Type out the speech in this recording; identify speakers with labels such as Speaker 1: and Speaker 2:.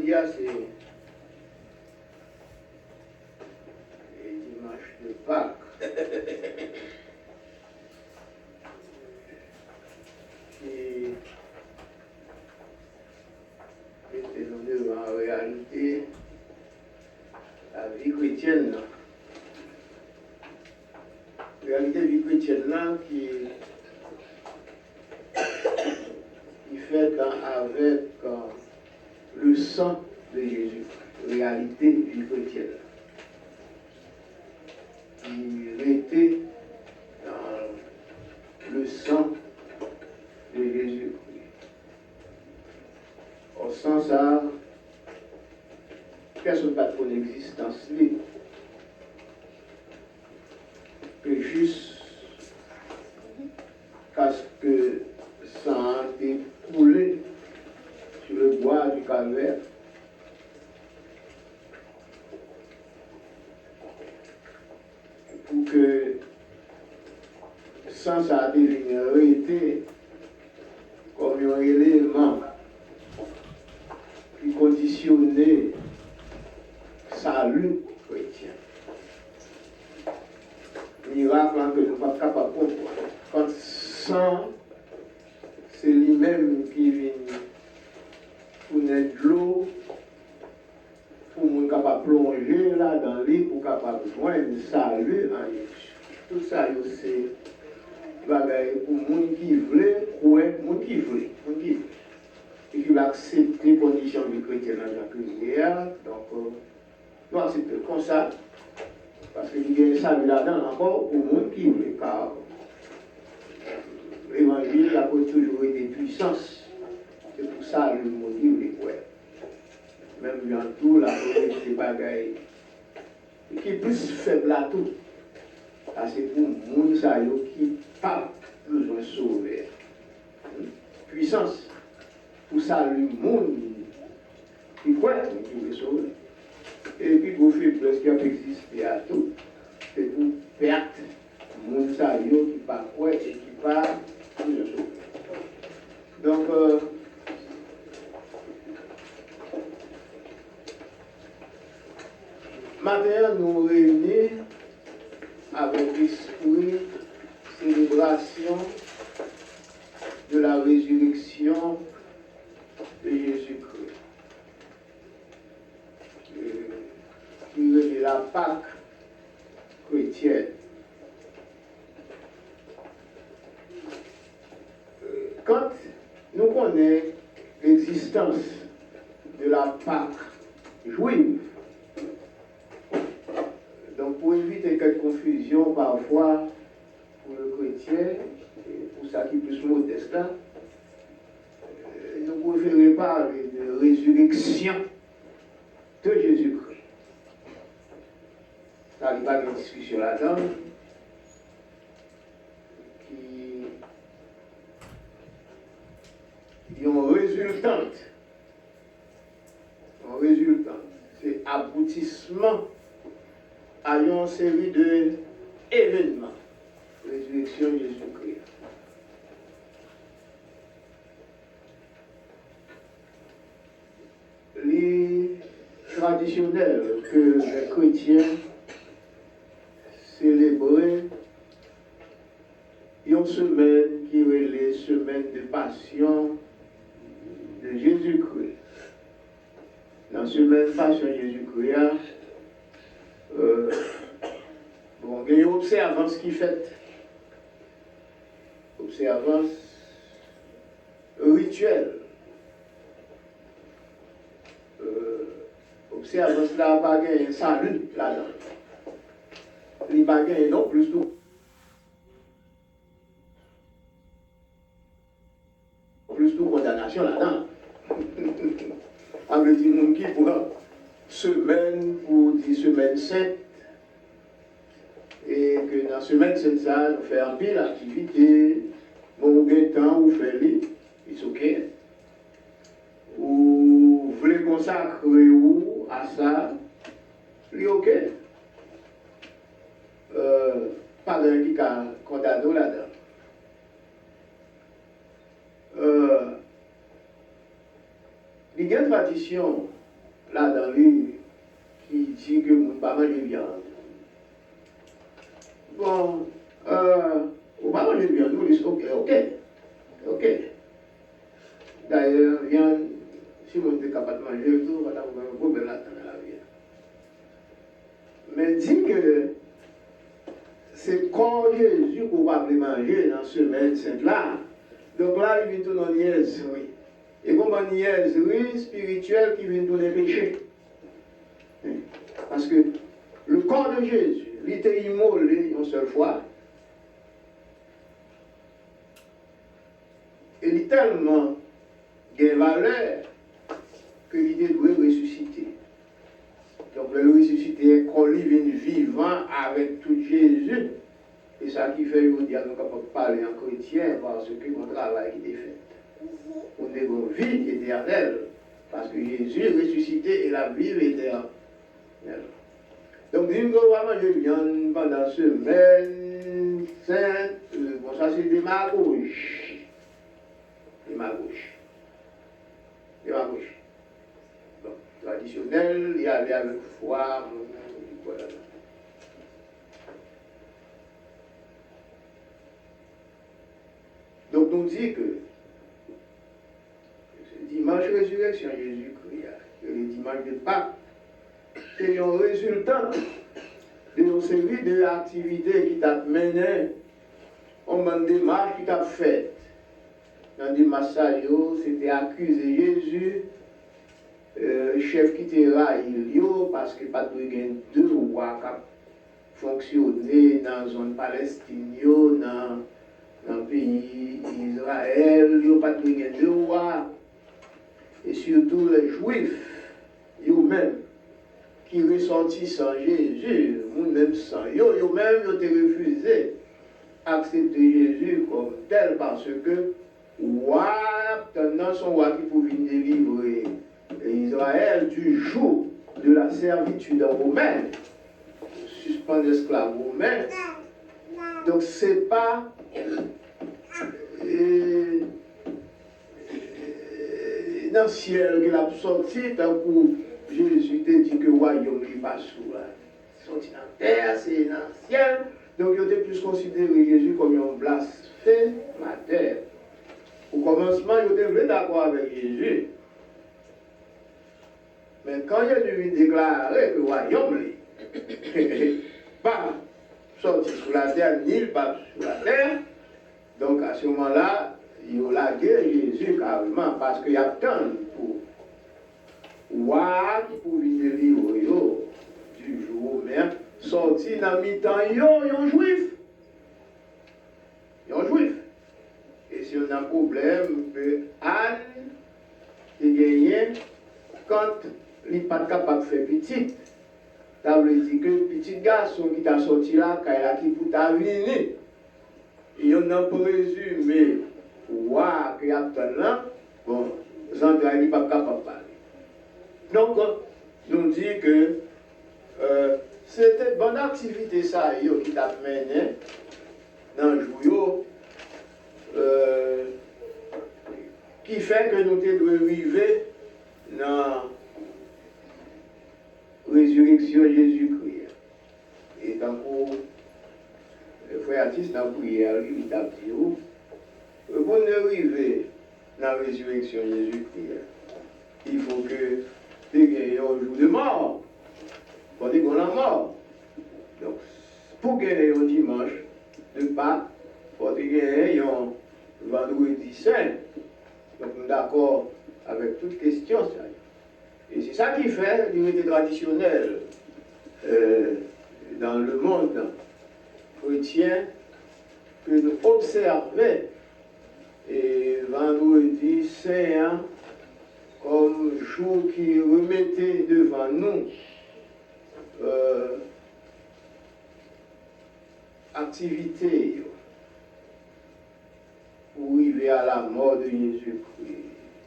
Speaker 1: Jeudi, c'est dimanche de Pâques. Qui était en réalité la vie chrétienne. La réalité de la vie chrétienne là, qui fait avec le sang de Jésus, réalité de vie chrétienne. Qui était dans le sang de Jésus. Au sens ça, personne n'a pas existence libre. Que juste parce que ça a été coulé sur le bois du calvaire. Pour que sans ça été comme un élément qui conditionnait salut chrétien. Miracle que nous ne sommes pas capables de comprendre. Quand sang, c'est lui-même qui vient pour de l'eau, pour nous capable de plonger là dans l'île, pour capable de joindre salut en Jésus. Tout ça, c'est bagaille pour les gens qui veulent, pour les gens qui veulent. Et qui va accepter les conditions du chrétien dans la prière. Donc, nous acceptons comme ça. Parce qu'il y a un salut là-dedans encore pour les gens qui veulent. Car l'évangile a toujours été puissance. C'est pour ça que le monde qui veut. Même dans tout, la police, c'est bagaille. Qui est plus faible à tout. C'est pour les gens qui n'ont pas besoin de sauver. Puissance. Pour ça, le monde qui croit qu'il veut sauver. Et puis, pour faiblesse qui a existé à tout, c'est pour perdre le monde qui ne pas croire et qui ne pas besoin de sauver. Donc, maintenant, nous réunissons avec l'esprit célébration de la résurrection de Jésus-Christ. Qui est la Pâque chrétienne. Quand nous connaissons l'existence de la Pâque juive, donc pour éviter quelques confusions parfois pour le chrétien, et pour ça qui est plus modeste là, nous préférons parler de résurrection de Jésus-Christ. Ça n'est pas une discussion là-dedans qui est en résultante. C'est aboutissement à une série d'événements. Résurrection de Jésus-Christ. Les traditionnels que les chrétiens célébraient une semaine qui est les semaines de passion de Jésus-Christ. Dans la semaine de passion de Jésus-Christ, il y a une observance qui fait. Observance rituelle. Observance là, pas un salut là-dedans. Il n'y a pas non plus tout. Plus tout condamnation là-dedans. Avec des gens qui pour semaine pour 10 semaines saintes. Et que dans la semaine sainte, ça, nous faisons un pile d'activité. Bon, temps, ou fait lui, c'est ok. Ou voulez consacrer ou à ça, c'est ok. Pas d'un qui a condamné là-dedans. Il y a une tradition là dans lui qui dit que nous ne pas manger viande. Bon, on va manger viande, nous disons ok. D'ailleurs, viande, si on est capable de manger tout, on va avoir un problème là-dedans dans la vie. Mais dit que c'est quand Jésus qu'on va manger dans ce semaine sainte là. Donc là, il vient tout dans niaiserie. Et comme une niaiserie spirituelle qui vient tout les péchés. Parce que le corps de Jésus, il était immolé une seule fois. Et il est tellement de valeur qu'il doit ressusciter. Donc le ressuscité, quand il vient vivant avec tout Jésus, et ça qui fait aujourd'hui, nous sommes capables de parler en chrétien parce que mon travail qui est fait. On est une vie éternelle, parce que Jésus est ressuscité et la vie éternelle. Donc, nous allons manger viande pendant la semaine sainte. Bon, ça c'est des magouches. Des magouches. Donc, traditionnel, il y avait avec foi, voilà. Donc, nous dit que ce dimanche résurrection Jésus-Christ, le dimanche de Pâques, c'est un résultat de une série d'activités qui t'a mené en une démarche qui t'a faite. Dans des massages, c'était accuser Jésus, chef qui était raillé, parce que pas de deux rois qui fonctionnaient dans la zone Palestine, dans le pays d'Israël, il n'y a pas de deux rois. Et surtout les Juifs, eux-mêmes, qui ressortissent sans Jésus, nous-mêmes sans eux-mêmes, ils ont refusé d'accepter Jésus comme tel parce que son roi qui pouvait délivrer Israël du joug de la servitude romaine, suspendre l'esclave romain. Donc c'est pas dans le ciel qu'il a sorti, tant que Jésus t'a dit que le royaume n'est pas sous là. Sorti dans la terre, c'est dans le ciel. Donc il était plus considéré Jésus comme un blasphémateur. Au commencement, il était d'accord avec Jésus. Mais quand il a dû déclarer que le royaume n'est pas sorti sous la terre, ni pas sous la terre, donc à ce moment-là, il a lagué Jésus carrément parce qu'il y a tant pour voir qui pouvait délivrer du jour même, sorti dans le mi-temps, il y a un juif. Et si on a un problème, que Anne est gagné quand il n'est pas capable de faire petit. Ça veut dire que le petit garçon qui t'a sorti là, quand il a qui pour ta venir, et on a pour résumer, waouh, qu'il y a là, bon, Zandra n'est pas capable de parler. Donc, nous dit que c'était une bonne activité ça, qui t'a mené dans le jour, qui fait que nous devons arriver dans la résurrection de Jésus-Christ. Et tant que le frère artiste dans la prière, il a dit, pour arriver dans la résurrection de Jésus-Christ, il faut que tu aies un jour de mort. Il faut dire qu'on a mort. Donc, pour gagner un dimanche de Pâques, il faut gagner un vendredi saint. Donc, nous sommes d'accord avec toute question. Et c'est ça qui fait l'unité traditionnelle dans le monde chrétien que nous observons et vendredi saint comme jour qui remettait devant nous activité pour arriver à la mort de Jésus-Christ.